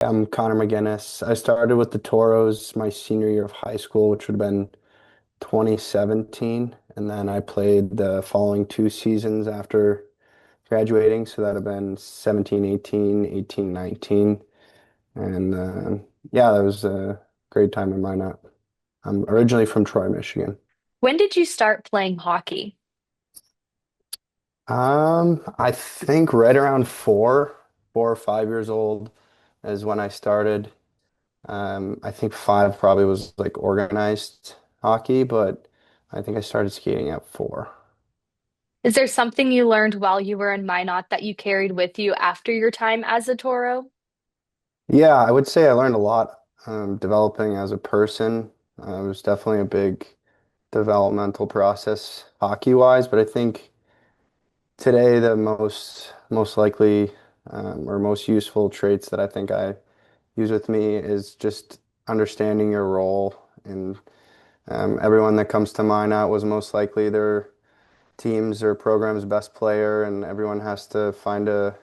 I'm Connor McGinnis. I started with the Toros my senior year of high school, which would have been 2017. And then I played the following two seasons after graduating. So that'd have been 17, 18, 18, 19. And yeah, that was a great time in Minot. I'm originally from Troy, Michigan. When did you start playing hockey? I think right around 4 or 5 years old is when I started. I think five probably was like organized hockey, but I think I started skating at 4. Is there something you learned while you were in Minot that you carried with you after your time as a Toro? Yeah, I would say I learned a lot developing as a person. It was definitely a big developmental process hockey-wise, but I think today the most likely or most useful traits that I think I use with me is just understanding your role. And everyone that comes to mind out was most likely their team's or program's best player, and everyone has to find a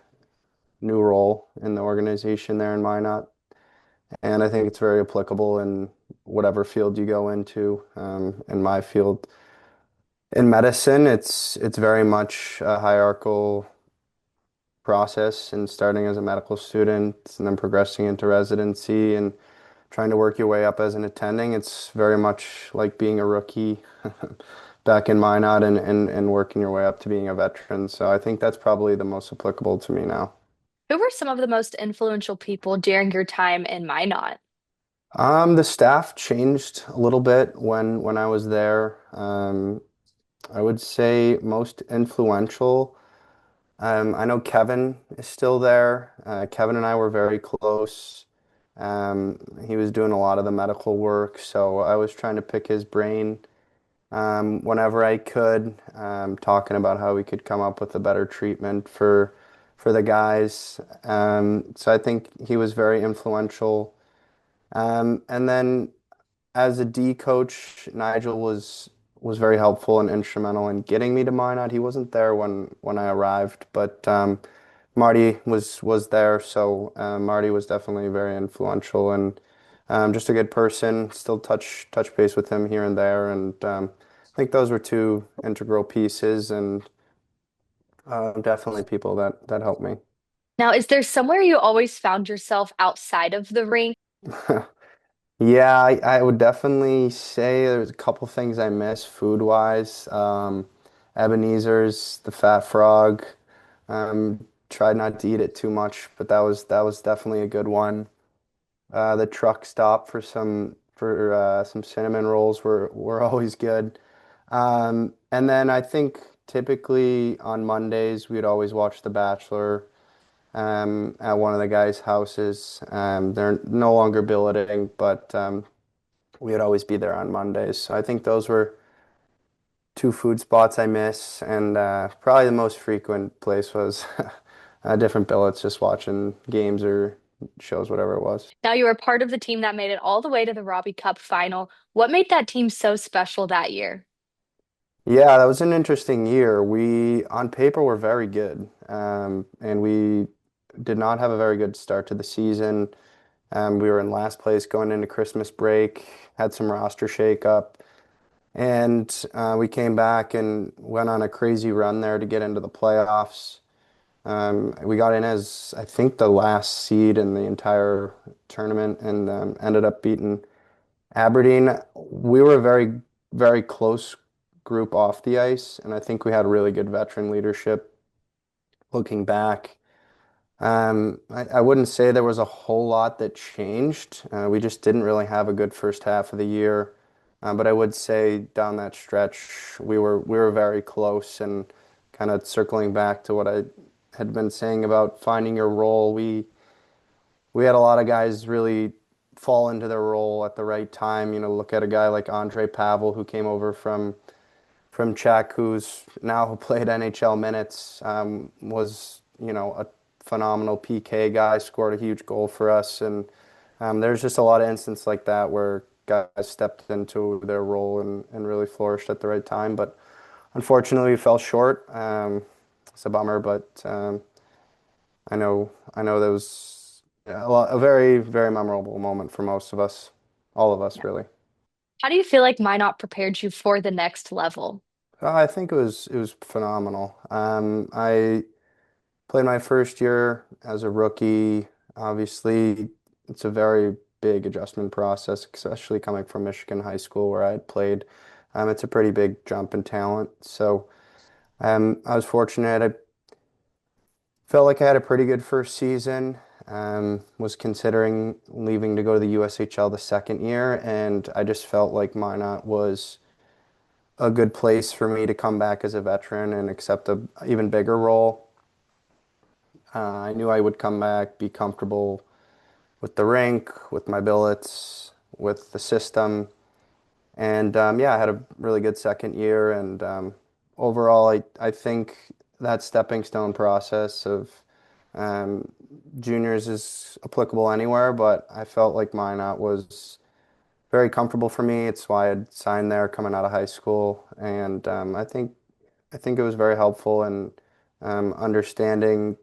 new role in the organization there in Minot. And I think it's very applicable in whatever field you go into. In my field, in medicine, it's very much a hierarchical process and starting as a medical student and then progressing into residency and trying to work your way up as an attending. It's very much like being a rookie back in Minot and working your way up to being a veteran. So I think that's probably the most applicable to me now. Who were some of the most influential people during your time in Minot? The staff changed a little bit when I was there. I would say most influential. I know Kevin is still there. Kevin and I were very close. He was doing a lot of the medical work, so I was trying to pick his brain whenever I could, talking about how we could come up with a better treatment for the guys. So I think he was very influential. And then as a D coach, Nigel was very helpful and instrumental in getting me to Minot. He wasn't there when I arrived, but Marty was there, so Marty was definitely very influential and just a good person. Still touch base with him here and there, and I think those were two integral pieces, and definitely people that helped me. Now, is there somewhere you always found yourself outside of the rink? Yeah, I would definitely say there's a couple things I miss food wise. Ebenezer's, the Fat Frog. Tried not to eat it too much, but that was definitely a good one. The truck stop for some cinnamon rolls were always good. And then I think typically on Mondays we'd always watch The Bachelor at one of the guys' houses. They're no longer billeting, but we would always be there on Mondays. So I think those were two food spots I miss, and probably the most frequent place was different billets, just watching games or shows, whatever it was. Now, you were part of the team that made it all the way to the Robbie Cup final. What made that team so special that year? Yeah, that was an interesting year. We, on paper, were very good, and we did not have a very good start to the season. We were in last place going into Christmas break, had some roster shakeup, and we came back and went on a crazy run there to get into the playoffs. We got in as, I think, the last seed in the entire tournament and ended up beating Aberdeen. We were a very close group off the ice, and I think we had really good veteran leadership looking back. I wouldn't say there was a whole lot that changed. We just didn't really have a good first half of the year. But I would say down that stretch, we were very close and kind of circling back to what I had been saying about finding your role. We had a lot of guys really fall into their role at the right time. You know, look at a guy like Andre Pavel who came over from Czech, who's now played NHL minutes, was, you know, a phenomenal PK guy, scored a huge goal for us. And there's just a lot of instances like that where guys stepped into their role and really flourished at the right time. But unfortunately, we fell short. It's a bummer, but I know there was a very, very memorable moment for most of us, all of us, Yeah. really. How do you feel like Minot prepared you for the next level? I think it was phenomenal. I played my first year as a rookie. Obviously, it's a very big adjustment process, especially coming from Michigan high school where I had played. It's a pretty big jump in talent. So I was fortunate. I felt like I had a pretty good first season. Was considering leaving to go to the USHL the second year, and I just felt like Minot was a good place for me to come back as a veteran and accept a even bigger role. I knew I would come back, be comfortable with the rink, with my billets, with the system. And yeah, I had a really good second year. And overall, I think that stepping stone process of um, juniors is applicable anywhere, but I felt like Minot was very comfortable for me. It's why I'd signed there coming out of high school. And I think it was very helpful in understanding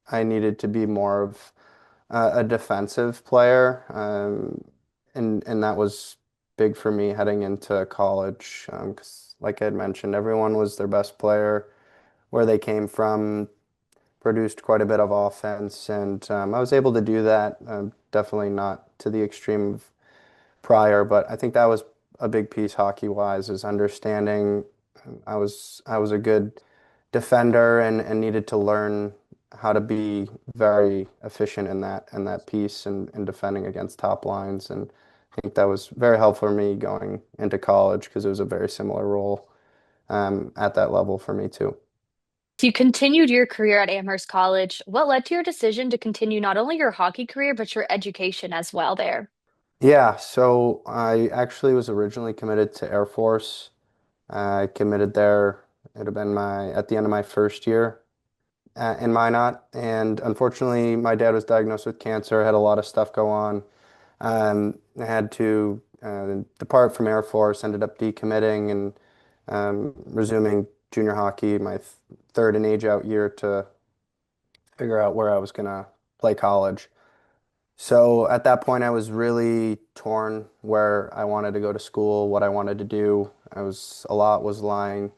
I needed to be more of a defensive player, and that was big for me heading into college. Because, like I had mentioned, everyone was their best player where they came from, produced quite a bit of offense, and I was able to do that. Definitely not to the extreme of prior, but I think that was a big piece hockey wise is understanding I was a good defender and needed to learn how to be very efficient in that piece and defending against top lines. And I think that was very helpful for me going into college because it was a very similar role at that level for me too. You continued your career at Amherst College. What led to your decision to continue not only your hockey career, but your education as well there? Yeah, so I actually was originally committed to Air Force. I committed there. It had been my at the end of my first year in Minot, and unfortunately, my dad was diagnosed with cancer. I had a lot of stuff go on. I had to depart from Air Force. Ended up decommitting and resuming junior hockey my third and age out year to figure out where I was gonna play college. So at that point, I was really torn where I wanted to go to school, what I wanted to do. A lot was lying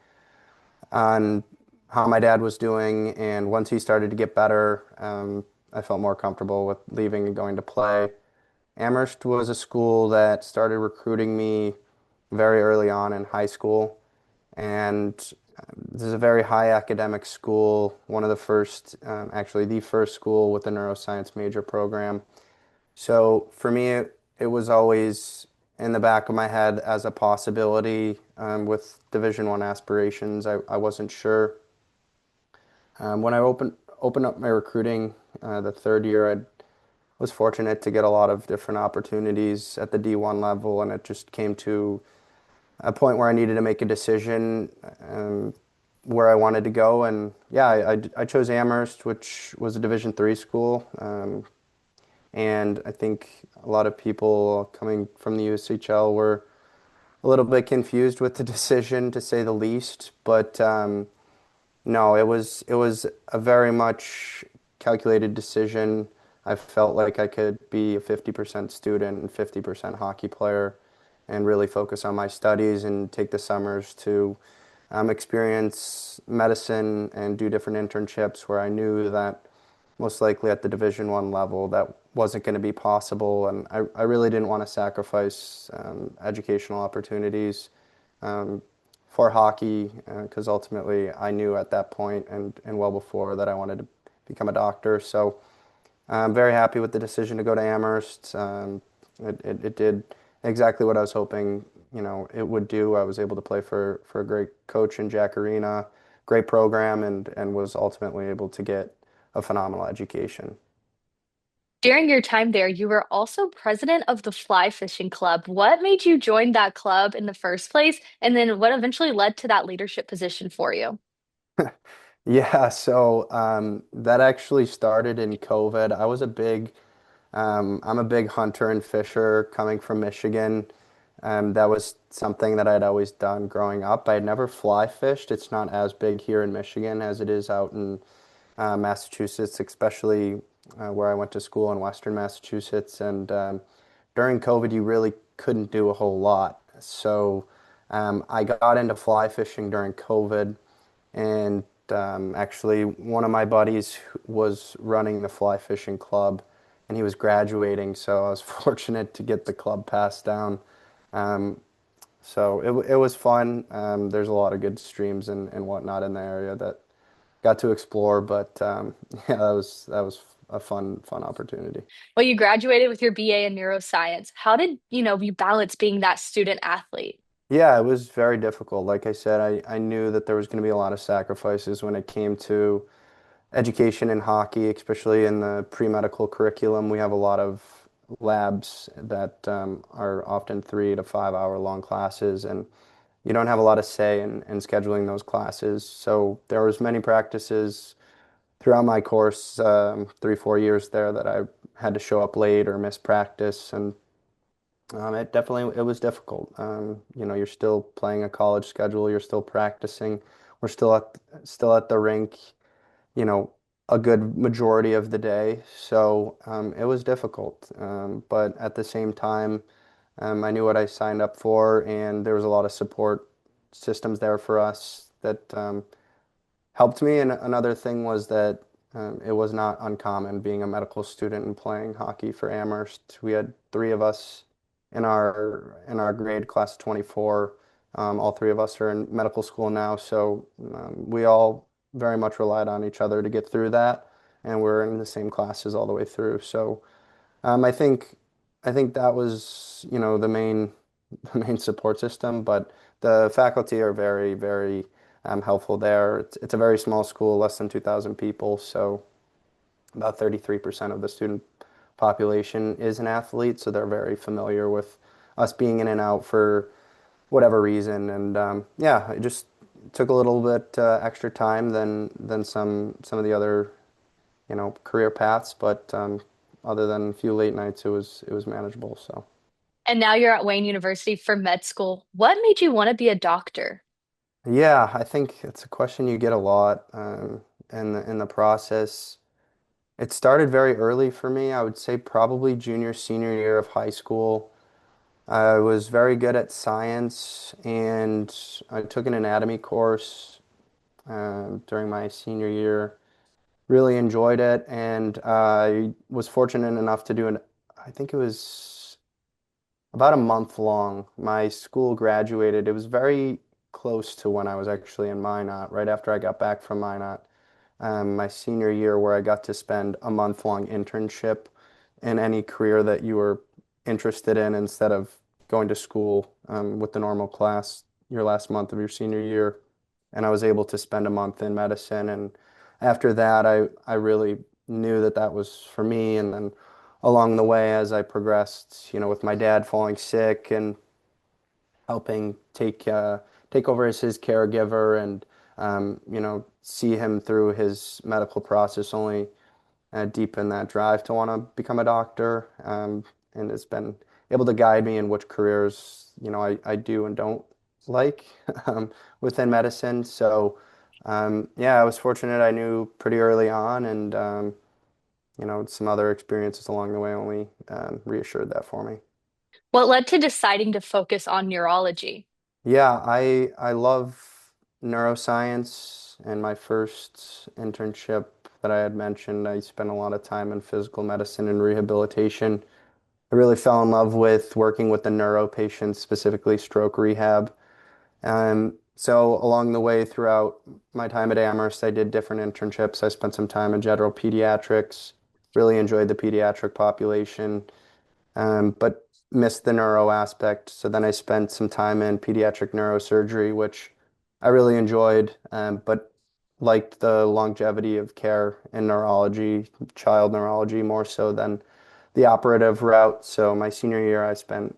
on how my dad was doing, and once he started to get better, I felt more comfortable with leaving and going to play. Amherst was a school that started recruiting me very early on in high school, and this is a very high academic school, one of the first, actually the first school with a neuroscience major program. So for me, it was always in the back of my head as a possibility with Division One aspirations. I wasn't sure. When I opened up my recruiting the third year, I was fortunate to get a lot of different opportunities at the D1 level, and it just came to a point where I needed to make a decision where I wanted to go. And yeah, I chose Amherst, which was a Division three school. And I think a lot of people coming from the USHL were a little bit confused with the decision, to say the least. But no, it was a very much calculated decision. I felt like I could be a 50% student and 50% hockey player and really focus on my studies and take the summers to experience medicine and do different internships where I knew that most likely at the Division One level that wasn't going to be possible. And I really didn't want to sacrifice educational opportunities um, for hockey because ultimately I knew at that point and well before that I wanted to become a doctor. So I'm very happy with the decision to go to Amherst. It did exactly what I was hoping, it would do. I was able to play for a great coach in Jack Arena, great program, and was ultimately able to get a phenomenal education. During your time there, you were also president of the Fly Fishing Club. What made you join that club in the first place? And then what eventually led to that leadership position for you? Yeah, so that actually started in COVID. I'm a big hunter and fisher coming from Michigan. That was something that I'd always done growing up. I had never fly fished. It's not as big here in Michigan as it is out in Massachusetts, especially where I went to school in Western Massachusetts. And during COVID, you really couldn't do a whole lot. So I got into fly fishing during COVID. And actually, one of my buddies was running the fly fishing club and he was graduating. So I was fortunate to get the club passed down. Um, it was fun. There's a lot of good streams and whatnot in the area that got to explore, but yeah, that was a fun opportunity. Well, you graduated with your BA in neuroscience. How did, you balance being that student athlete? Yeah, it was very difficult. Like I said, I knew that there was going to be a lot of sacrifices when it came to education in hockey, especially in the pre-medical curriculum. We have a lot of labs that are often 3 to 5 hour long classes, and you don't have a lot of say in scheduling those classes. So there was many practices throughout my course, 3, 4 years there, that I had to show up late or miss practice, and it was difficult. You're still playing a college schedule, you're still practicing. We're still at the rink, you know, a good majority of the day. So it was difficult. But at the same time, I knew what I signed up for, and there was a lot of support systems there for us that helped me. And another thing was that it was not uncommon being a medical student and playing hockey for Amherst. We had three of us in our grade, class of 24. All three of us are in medical school now, so we all very much relied on each other to get through that, and we're in the same classes all the way through. So I think that was, the main the main support system, but the faculty are very, very helpful there. It's a very small school, less than 2,000 people, so about 33% of the student population is an athlete, so they're very familiar with us being in and out for whatever reason. And yeah, it just took a little bit extra time than some of the other, career paths, but other than a few late nights, it was manageable. So. And now you're at Wayne University for med school. What made you want to be a doctor? Yeah, I think it's a question you get a lot in the process. It started very early for me. I would say probably junior, senior year of high school. I was very good at science, and I took an anatomy course during my senior year. Really enjoyed it, and I was fortunate enough to do I think it was about a month long. My school graduated. It was very close to when I was actually in Minot, right after I got back from Minot, my senior year, where I got to spend a month-long internship in any career that you were interested in instead of going to school with the normal class your last month of your senior year. And I was able to spend a month in medicine. And after that, I really knew that that was for me. And then along the way, as I progressed, with my dad falling sick and helping take over as his caregiver and see him through his medical process, only deepen that drive to want to become a doctor, and it's been able to guide me in which careers I do and don't like within medicine. So yeah, I was fortunate. I knew pretty early on, and some other experiences along the way only reassured that for me. What led to deciding to focus on neurology? Yeah, I love neuroscience. And my first internship that I had mentioned, I spent a lot of time in physical medicine and rehabilitation. I really fell in love with working with the neuro patients, specifically stroke rehab. So along the way throughout my time at Amherst, I did different internships. I spent some time in general pediatrics, really enjoyed the pediatric population, but missed the neuro aspect. So then I spent some time in pediatric neurosurgery, which I really enjoyed, but liked the longevity of care in neurology, child neurology, more so than the operative route. So my senior year, I spent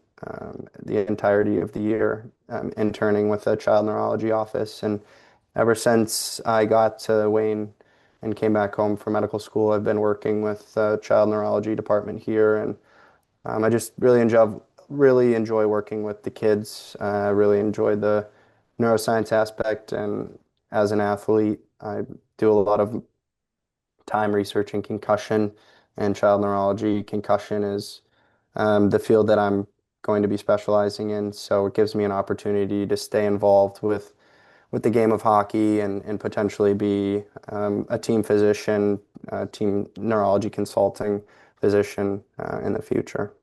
the entirety of the year interning with a child neurology office. And ever since I got to Wayne and came back home from medical school, I've been working with the child neurology department here. And I just really enjoy working with the kids. I really enjoy the neuroscience aspect, and as an athlete, I do a lot of time researching concussion. and child neurology. Concussion is the field that I'm going to be specializing in, so it gives me an opportunity to stay involved with the game of hockey and potentially be a team physician, team neurology consulting physician in the future.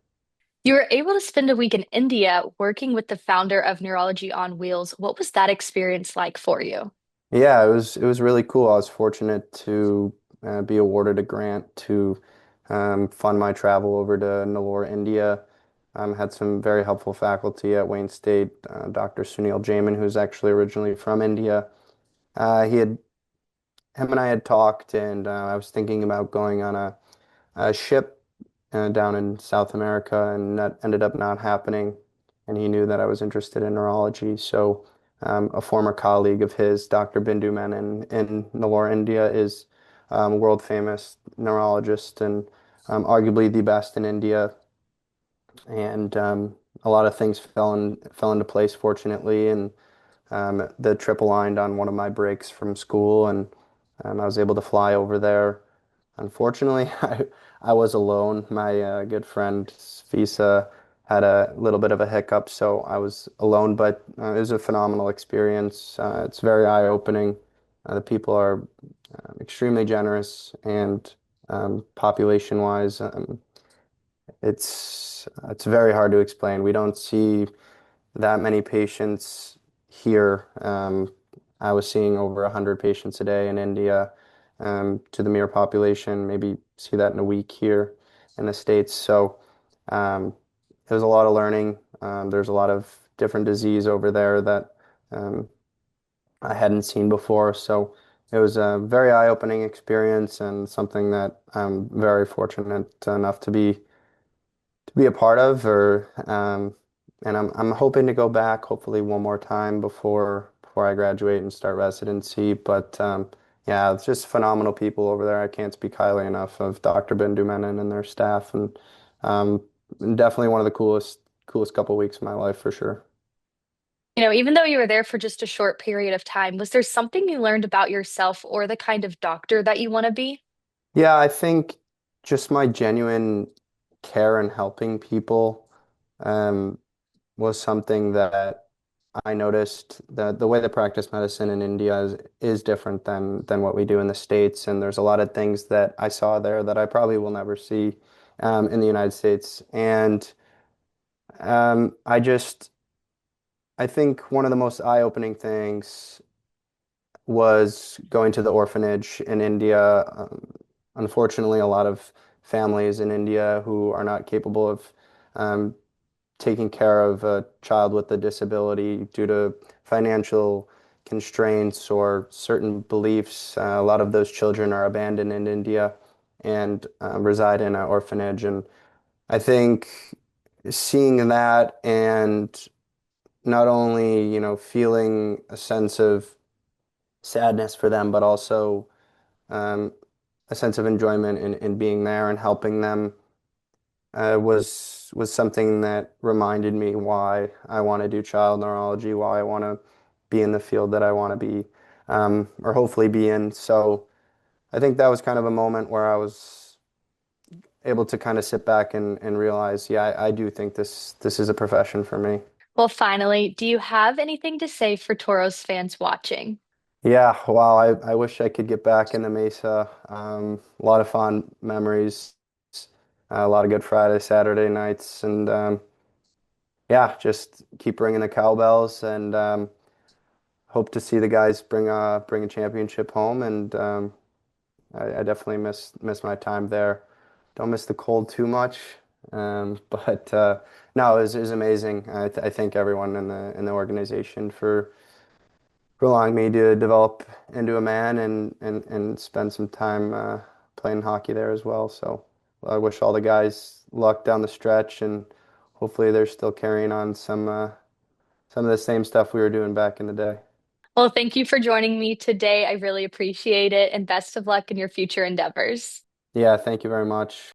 You were able to spend a week in India working with the founder of Neurology on Wheels. What was that experience like for you? Yeah, it was really cool. I was fortunate to be awarded a grant to fund my travel over to Nellore, India. Had some very helpful faculty at Wayne State, Dr. Sunil Jamin, who's actually originally from India. He had him and I had talked, and I was thinking about going on a ship down in South America, and that ended up not happening. And he knew that I was interested in neurology. So, a former colleague of his, Dr. Bindu Menon in Nellore, India, is a world famous neurologist and arguably the best in India. And a lot of things fell into place, fortunately. And the trip aligned on one of my breaks from school, and I was able to fly over there. Unfortunately, I was alone. My good friend Visa had a little bit of a hiccup, so I was alone, but it was a phenomenal experience. It's very eye-opening. The people are extremely generous, and population-wise, it's very hard to explain. We don't see that many patients here. I was seeing over 100 patients a day in India, to the mere population. Maybe see that in a week here in the States. So there's a lot of learning. There's a lot of different disease over there that um, I hadn't seen before. So it was a very eye-opening experience and something that I'm very fortunate enough to be a part of, or and I'm hoping to go back hopefully one more time before I graduate and start residency. But yeah, it's just phenomenal people over there. I can't speak highly enough of Dr. Bindu Menon and their staff, and um, definitely one of the coolest couple weeks of my life for sure. Even though you were there for just a short period of time, was there something you learned about yourself or the kind of doctor that you want to be? Yeah, I think just my genuine care and helping people um, was something that I noticed that the way they practice medicine in India is different than what we do in the States, and there's a lot of things that I saw there that I probably will never see in the United States. And I just I think one of the most eye-opening things was going to the orphanage in India. Unfortunately, a lot of families in India who are not capable of um, taking care of a child with a disability due to financial constraints or certain beliefs. A lot of those children are abandoned in India and reside in an orphanage. And I think seeing that and not only, feeling a sense of sadness for them, but also um, a sense of enjoyment in being there and helping them was something that reminded me why I want to do child neurology, why I want to be in the field that I want to be, or hopefully be in. So I think that was kind of a moment where I was able to kind of sit back and realize, yeah, I do think this is a profession for me. Well, finally, do you have anything to say for Toros fans watching? Yeah, wow, I wish I could get back in the Mesa. A lot of fond memories, a lot of good Friday, Saturday nights, and yeah, just keep ringing the cowbells and hope to see the guys bring a championship home. And I definitely miss my time there. Don't miss the cold too much, but no, it was amazing. I thank everyone in the organization for allowing me to develop into a man and spend some time playing hockey there as well. So I wish all the guys luck down the stretch, and hopefully they're still carrying on some of the same stuff we were doing back in the day. Well, thank you for joining me today. I really appreciate it, and best of luck in your future endeavors. Yeah, thank you very much.